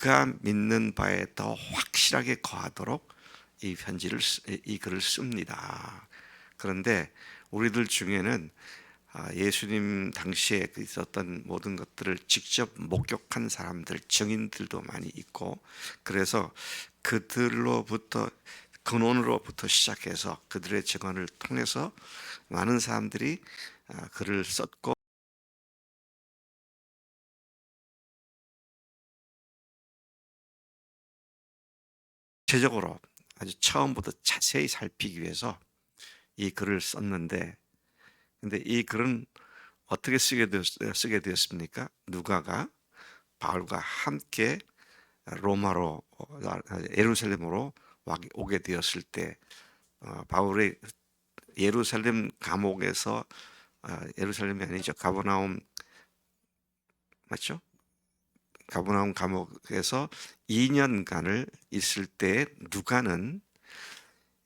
누가 믿는 바에 더 확실하게 거하도록 이 글을 씁니다. 그런데 우리들 중에는 예수님 당시에 있었던 모든 것들을 직접 목격한 사람들, 증인들도 많이 있고, 그래서 그들로부터 근원으로부터 시작해서 그들의 증언을 통해서 많은 사람들이 글을 썼고, 구체적으로 아주 처음부터 자세히 살피기 위해서 이 글을 썼는데, 근데 이 글은 어떻게 쓰게 되었습니까? 누가가 바울과 함께 로마로 예루살렘으로 오게 되었을 때, 바울의 예루살렘 감옥에서, 예루살렘이 아니죠, 가버나움, 맞죠? 가버나움 감옥에서 2년간을 있을 때 누가는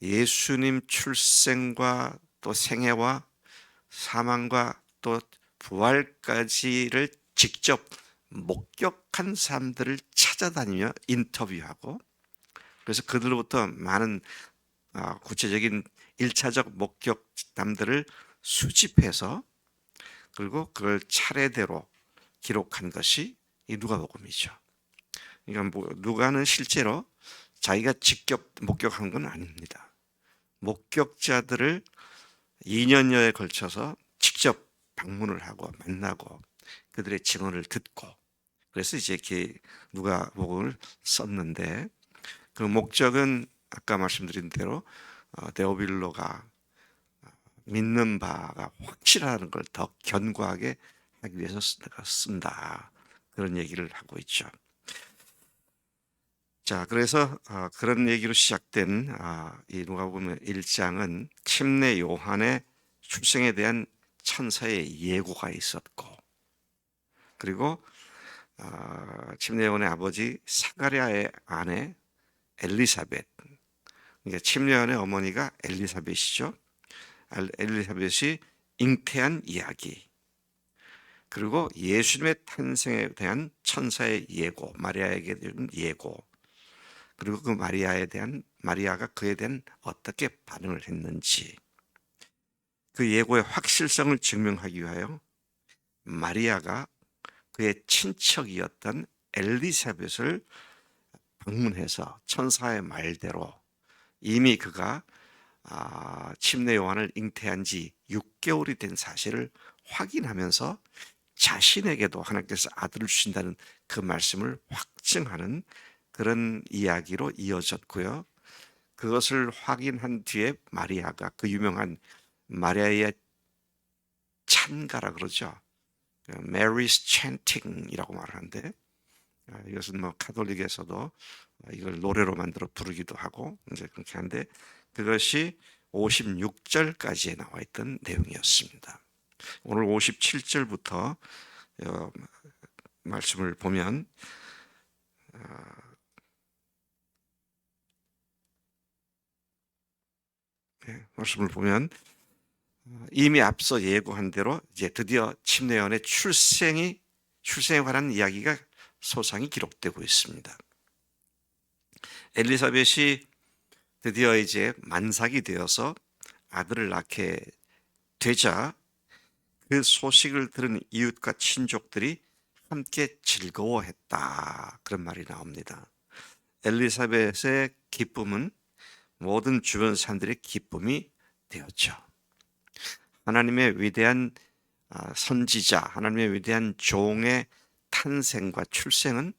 예수님 출생과 또 생애와 사망과 또 부활까지를 직접 목격한 사람들을 찾아다니며 인터뷰하고, 그래서 그들로부터 많은 구체적인 1차적 목격담들을 수집해서, 그리고 그걸 차례대로 기록한 것이 이 누가복음이죠. 그러니까 누가는 실제로 자기가 직접 목격한 건 아닙니다. 목격자들을 2년여에 걸쳐서 직접 방문을 하고 만나고 그들의 증언을 듣고, 그래서 이제 누가복음을 썼는데, 그 목적은 아까 말씀드린 대로 데오빌로가 믿는 바가 확실하다는 걸 더 견고하게 하기 위해서 쓴다, 그런 얘기를 하고 있죠. 자, 그래서 그런 얘기로 시작된 이 누가복음 1장은 침례 요한의 출생에 대한 천사의 예고가 있었고, 그리고 침례 요한의 아버지 사가랴의 아내 엘리사벳, 그러니까 침례 요한의 어머니가 엘리사벳이죠. 엘리사벳이 잉태한 이야기, 그리고 예수님의 탄생에 대한 천사의 예고, 마리아에게 된 예고, 그리고 그 마리아가 그에 대한 어떻게 반응을 했는지, 그 예고의 확실성을 증명하기 위하여 마리아가 그의 친척이었던 엘리사벳을 방문해서 천사의 말대로 이미 그가 침례 요한을 잉태한 지 6개월이 된 사실을 확인하면서 자신에게도 하나님께서 아들을 주신다는 그 말씀을 확증하는 그런 이야기로 이어졌고요. 그것을 확인한 뒤에 마리아가 그 유명한 마리아의 찬가라 그러죠. Mary's chanting이라고 말하는데, 이것은 뭐 카톨릭에서도 이걸 노래로 만들어 부르기도 하고 이제 그렇게 하는데, 그것이 56절까지에 나와 있던 내용이었습니다. 오늘 57절부터 말씀을 보면 이미 앞서 예고한 대로 이제 드디어 침례 요한의 출생에 관한 이야기가 소상히 기록되고 있습니다. 엘리사벳이 드디어 이제 만삭이 되어서 아들을 낳게 되자 그 소식을 들은 이웃과 친족들이 함께 즐거워했다, 그런 말이 나옵니다. 엘리사벳의 기쁨은 모든 주변 사람들의 기쁨이 되었죠. 하나님의 위대한 선지자, 하나님의 위대한 종의 탄생과 출생은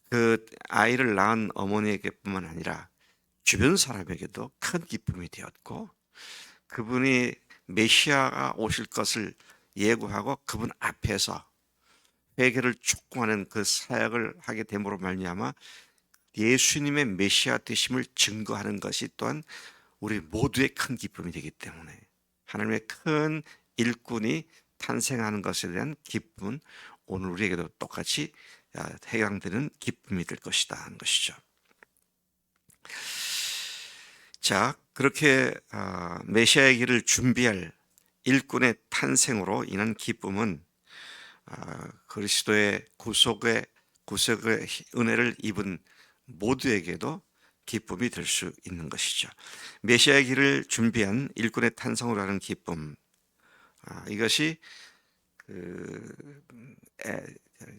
그 아이를 낳은 어머니에게뿐만 아니라 주변 사람에게도 큰 기쁨이 되었고, 그분이 메시아가 오실 것을 예고하고 그분 앞에서 회개를 촉구하는 그 사역을 하게 됨으로 말미암아 예수님의 메시아 되심을 증거하는 것이 또한 우리 모두의 큰 기쁨이 되기 때문에 하나님의 큰 일꾼이 탄생하는 것에 대한 기쁨은 오늘 우리에게도 똑같이 해당되는 기쁨이 될 것이다 하는 것이죠. 자, 그렇게 메시아의 길을 준비할 일꾼의 탄생으로 인한 기쁨은 그리스도의 구속의 구속의 은혜를 입은 모두에게도 기쁨이 될 수 있는 것이죠. 메시아의 길을 준비한 일꾼의 탄성으로 하는 기쁨, 이것이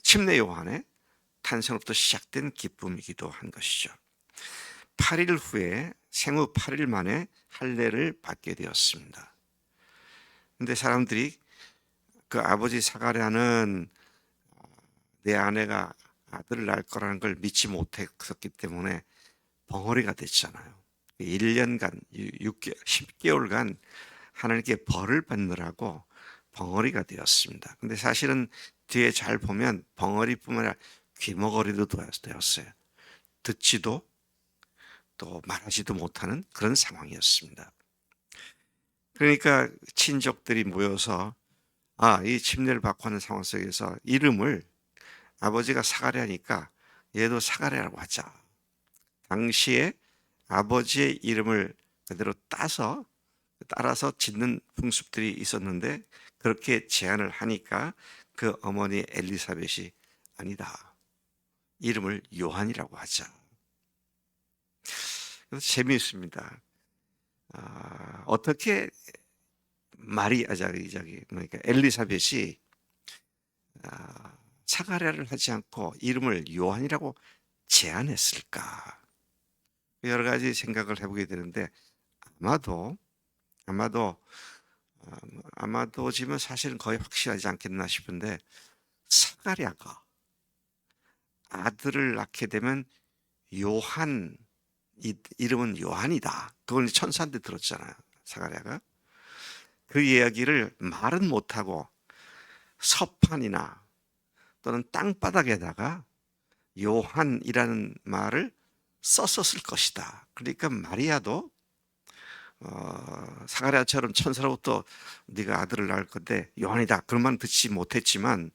침례 요한의 탄생으로부터 시작된 기쁨이기도 한 것이죠. 8일 후에 생후 8일 만에 할례를 받게 되었습니다. 근데 사람들이 그 아버지 사가랴는 내 아내가 아들을 낳을 거라는 걸 믿지 못했기 때문에 벙어리가 됐잖아요. 1년간 10개월간 하나님께 벌을 받느라고 벙어리가 되었습니다. 근데 사실은 뒤에 잘 보면 벙어리뿐만 아니라 귀머거리도 되었어요. 듣지도 또 말하지도 못하는 그런 상황이었습니다. 그러니까 친족들이 모여서 이 침례를 받고 하는 상황 속에서 이름을 아버지가 사가랴니까 얘도 사가랴라고 하자. 당시에 아버지의 이름을 그대로 따라서 짓는 풍습들이 있었는데 그렇게 제안을 하니까 그 어머니 엘리사벳이 아니다. 이름을 요한이라고 하자. 그래서 재미있습니다. 어떻게 그러니까 엘리사벳이 사가랴를 하지 않고 이름을 요한이라고 제안했을까? 여러 가지 생각을 해보게 되는데 아마도지만 사실은 거의 확실하지 않겠나 싶은데 사가랴가 아들을 낳게 되면 요한 이름은 요한이다. 그걸 천사한테 들었잖아요. 사가랴가 그 이야기를 말은 못하고 서판이나 또는 땅바닥에다가 요한이라는 말을 썼었을 것이다. 그러니까 마리아도 사가랴처럼 천사로부터 네가 아들을 낳을 건데 요한이다. 그런 말 듣지 못했지만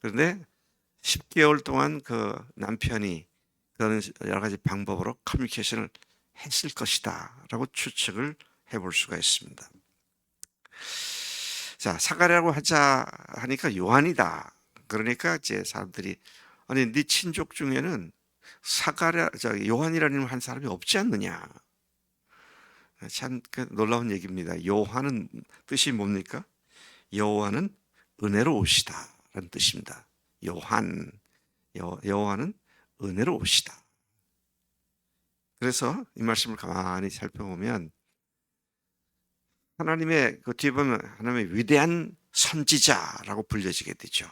그런데 10개월 동안 그 남편이 그런 여러 가지 방법으로 커뮤니케이션을 했을 것이다 라고 추측을 해볼 수가 있습니다. 자, 사가랴라고 하자 하니까 요한이다. 그러니까 이제 사람들이 아니 네 친족 중에는 요한이라는 이름을 한 사람이 없지 않느냐. 참 놀라운 얘기입니다. 요한은 뜻이 뭡니까? 여호와는 은혜로우시다 라는 뜻입니다. 여호와는 은혜로우시다. 그래서 이 말씀을 가만히 살펴보면 하나님의 그 뒤에 보면 하나님의 위대한 선지자라고 불려지게 되죠.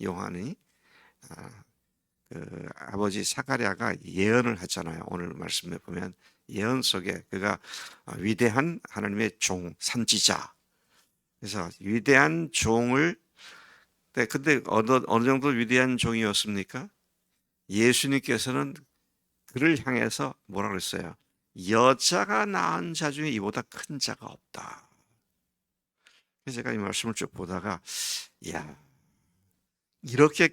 요한이 그 아버지 사가랴가 예언을 하잖아요. 오늘 말씀에 보면 예언 속에 그가 위대한 하나님의 종 선지자. 그래서 위대한 종을 근데 어느 정도 위대한 종이었습니까? 예수님께서는 그를 향해서 뭐라 그랬어요? 여자가 낳은 자 중에 이보다 큰 자가 없다. 그래서 제가 이 말씀을 쭉 보다가 이렇게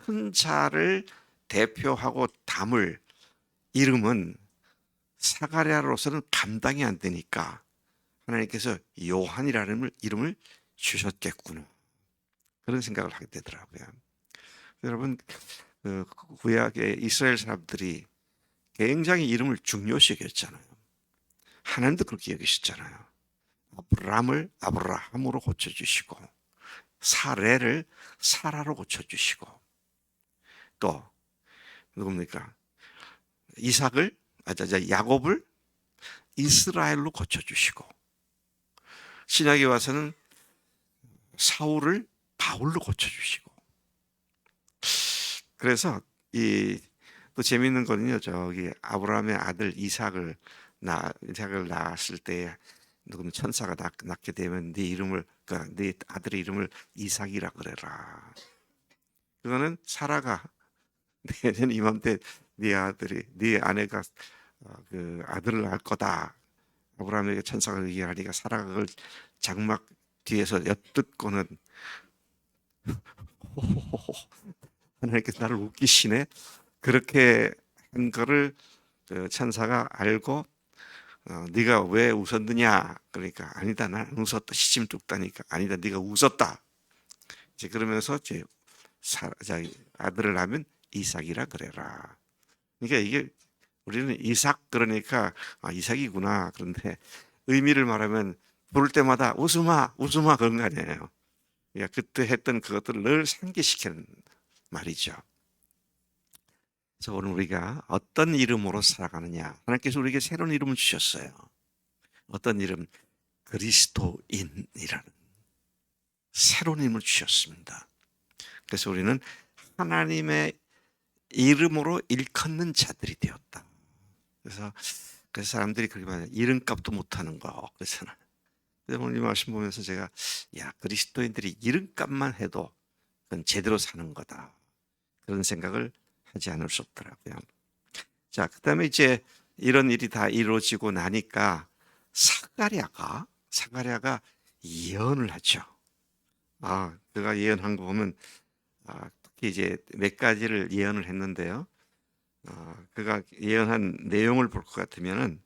큰 자를 대표하고 담을 이름은 사가랴로서는 감당이 안 되니까 하나님께서 요한이라는 이름을 주셨겠구나. 그런 생각을 하게 되더라고요. 여러분, 구약의 이스라엘 사람들이 굉장히 이름을 중요시 여겼잖아요. 하나님도 그렇게 여기셨잖아요. 아브라함을 아브라함으로 고쳐주시고 사레를 사라로 고쳐주시고 또 누굽니까? 야곱을 이스라엘로 고쳐주시고 신약에 와서는 사울을 바울로 고쳐주시고 그래서 또 재미있는 거는요. 저기 아브라함의 아들 이삭을 낳았을 때 누구는 천사가 낳게 되면 네 아들의 이름을 이삭이라 그래라. 그거는 사라가 내년 이맘때 네 아내가 그 아들을 낳을 거다. 아브라함에게 천사가 얘기하니까 사라가 그걸 장막 뒤에서 엿듣고는 하나님께서 나를 웃기시네. 그렇게 한 거를 천사가 알고 네가 왜 웃었느냐 그러니까 아니다 난 웃었다 시침 뚝다니까 아니다 네가 웃었다 이제 그러면서 이제 아들을 낳으면 이삭이라 그래라. 그러니까 이게 우리는 이삭 그러니까 이삭이구나. 그런데 의미를 말하면 부를 때마다 웃음아 웃음아 그런 거 아니에요. 그러니까 그때 했던 그것들을 늘 상기시키는 말이죠. 그래서 오늘 우리가 어떤 이름으로 살아가느냐. 하나님께서 우리에게 새로운 이름을 주셨어요. 어떤 이름? 그리스도인이라는 새로운 이름을 주셨습니다. 그래서 우리는 하나님의 이름으로 일컫는 자들이 되었다. 그래서 사람들이 그렇게 말해요. 이름값도 못하는 거. 그래서는 오늘 이 말씀 보면서 제가 그리스도인들이 이름값만 해도 그건 제대로 사는 거다. 그런 생각을 하지 않을 수 없더라고요. 자, 그다음에 이제 이런 일이 다 이루어지고 나니까 사가랴가 예언을 하죠. 그가 예언한 거 보면 특히 이제 몇 가지를 예언을 했는데요. 그가 예언한 내용을 볼 것 같으면은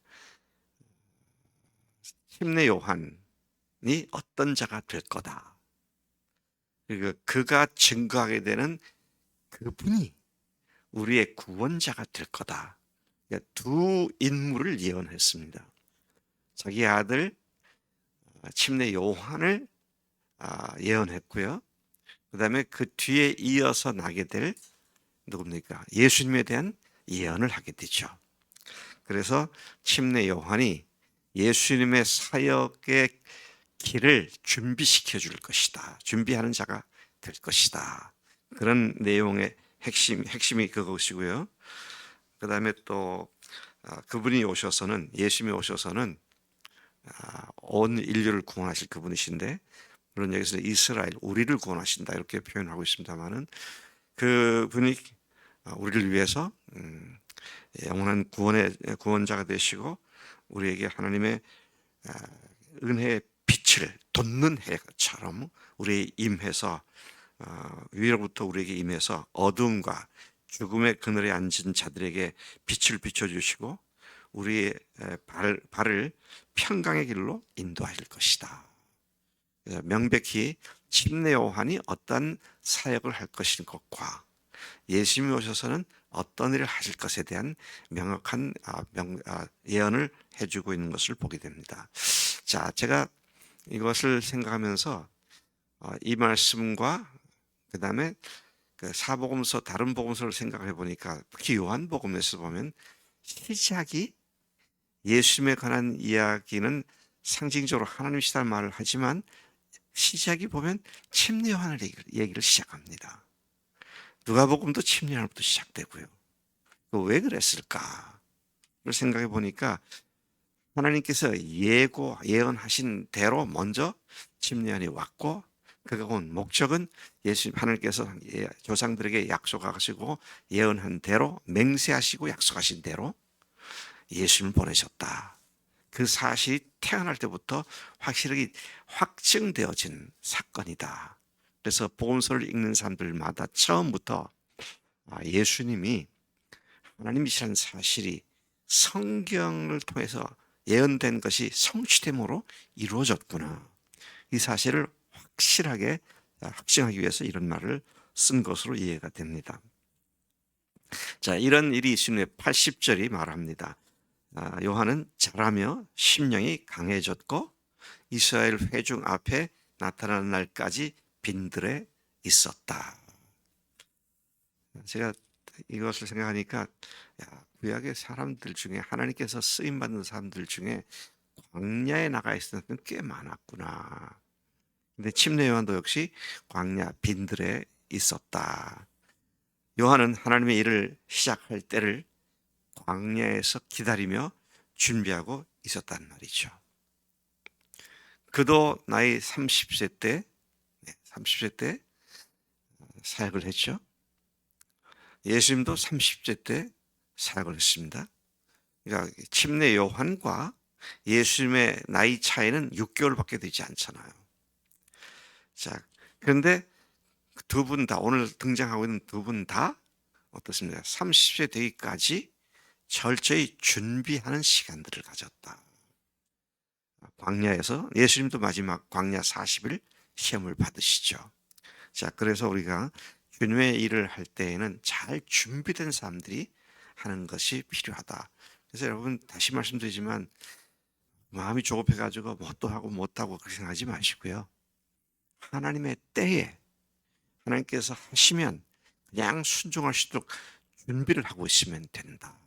침례 요한이 어떤 자가 될 거다. 그리고 그가 증거하게 되는 그분이 우리의 구원자가 될 거다. 그러니까 두 인물을 예언했습니다. 자기 아들 침례 요한을 예언했고요. 그 다음에 그 뒤에 이어서 나게 될 누굽니까? 예수님에 대한 예언을 하게 되죠. 그래서 침례 요한이 예수님의 사역의 길을 준비시켜 줄 것이다. 준비하는 자가 될 것이다. 그런 내용의 핵심이 그것이고요. 그 다음에 또 그분이 오셔서는 예수님이 오셔서는 온 인류를 구원하실 그분이신데 물론 여기서 이스라엘 우리를 구원하신다 이렇게 표현하고 있습니다만은 그분이 우리를 위해서 영원한 구원자가 되시고 우리에게 하나님의 은혜의 빛을 돋는 해처럼 우리에 임해서 위로부터 우리에게 임해서 어둠과 죽음의 그늘에 앉은 자들에게 빛을 비춰주시고 우리의 발을 평강의 길로 인도하실 것이다. 명백히 침례 요한이 어떤 사역을 할 것인 것과 예수님이 오셔서는 어떤 일을 하실 것에 대한 명확한 예언을 해주고 있는 것을 보게 됩니다. 자, 제가 이것을 생각하면서 이 말씀과 그 다음에 사복음서 다른 복음서를 생각해 보니까 특히 요한복음에서 보면 시작이 예수님에 관한 이야기는 상징적으로 하나님이시다는 말을 하지만 시작이 보면 침례 요한을 얘기를 시작합니다. 누가복음도 침례 요한부터 시작되고요. 왜 그랬을까를 생각해 보니까 하나님께서 예언하신 대로 먼저 침례 요한이 왔고 그가 온 목적은 예수님 하나님께서 조상들에게 약속하시고 예언한 대로 맹세하시고 약속하신 대로 예수님을 보내셨다. 그 사실이 태어날 때부터 확실하게 확증되어진 사건이다. 그래서 복음서를 읽는 사람들마다 처음부터 예수님이 하나님이시라는 사실이 성경을 통해서 예언된 것이 성취됨으로 이루어졌구나. 이 사실을 확실하게 확증하기 위해서 이런 말을 쓴 것으로 이해가 됩니다. 자, 이런 일이 있은 후에 80절이 말합니다. 요한은 자라며 심령이 강해졌고 이스라엘 회중 앞에 나타나는 날까지 빈들에 있었다. 제가 이것을 생각하니까 구약의 사람들 중에 하나님께서 쓰임받는 사람들 중에 광야에 나가 있었던 꽤 많았구나. 근데 침례 요한도 역시 광야 빈들에 있었다. 요한은 하나님의 일을 시작할 때를 광야에서 기다리며 준비하고 있었단 말이죠. 그도 나이 30세 때 사역을 했죠. 예수님도 30세 때 사역을 했습니다. 그러니까 침례 요한과 예수님의 나이 차이는 6개월밖에 되지 않잖아요. 자, 그런데 두 분 다 오늘 등장하고 있는 두 분 다 어떻습니까? 30세 되기까지 철저히 준비하는 시간들을 가졌다. 광야에서 예수님도 마지막 광야 40일 시험을 받으시죠. 자, 그래서 우리가 주님의 일을 할 때에는 잘 준비된 사람들이 하는 것이 필요하다. 그래서 여러분 다시 말씀드리지만 마음이 조급해가지고 뭣도 하고 못하고 그렇게 생각하지 마시고요. 하나님의 때에 하나님께서 하시면 그냥 순종할 수 있도록 준비를 하고 있으면 된다.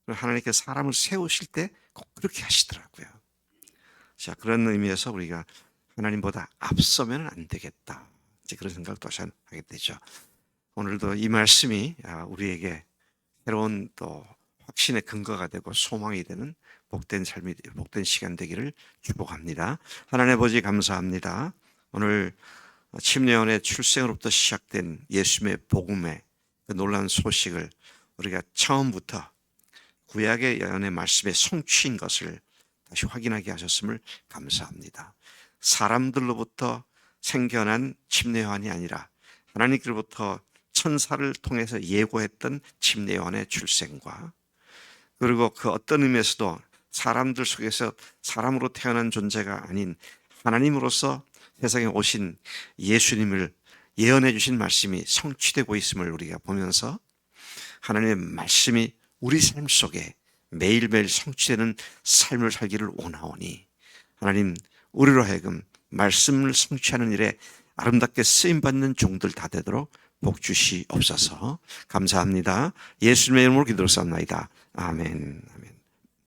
하나님께서 사람을 세우실 때 꼭 그렇게 하시더라고요. 자, 그런 의미에서 우리가 하나님보다 앞서면 안 되겠다. 이제 그런 생각을 또 하게 되죠. 오늘도 이 말씀이 우리에게 새로운 또 확신의 근거가 되고 소망이 되는 복된 삶이, 복된 시간 되기를 축복합니다. 하나님 아버지 감사합니다. 오늘 침례요한의 출생으로부터 시작된 예수님의 복음의 그 놀라운 소식을 우리가 처음부터 구약의 예언의 말씀에 성취인 것을 다시 확인하게 하셨음을 감사합니다. 사람들로부터 생겨난 침례요한이 아니라 하나님께로부터 천사를 통해서 예고했던 침례요한의 출생과 그리고 그 어떤 의미에서도 사람들 속에서 사람으로 태어난 존재가 아닌 하나님으로서 세상에 오신 예수님을 예언해 주신 말씀이 성취되고 있음을 우리가 보면서 하나님의 말씀이 우리 삶 속에 매일매일 성취되는 삶을 살기를 원하오니 하나님 우리로 하여금 말씀을 성취하는 일에 아름답게 쓰임받는 종들 다 되도록 복 주시옵소서. 감사합니다. 예수님의 이름으로 기도를 쌉나이다. 아멘. 아멘.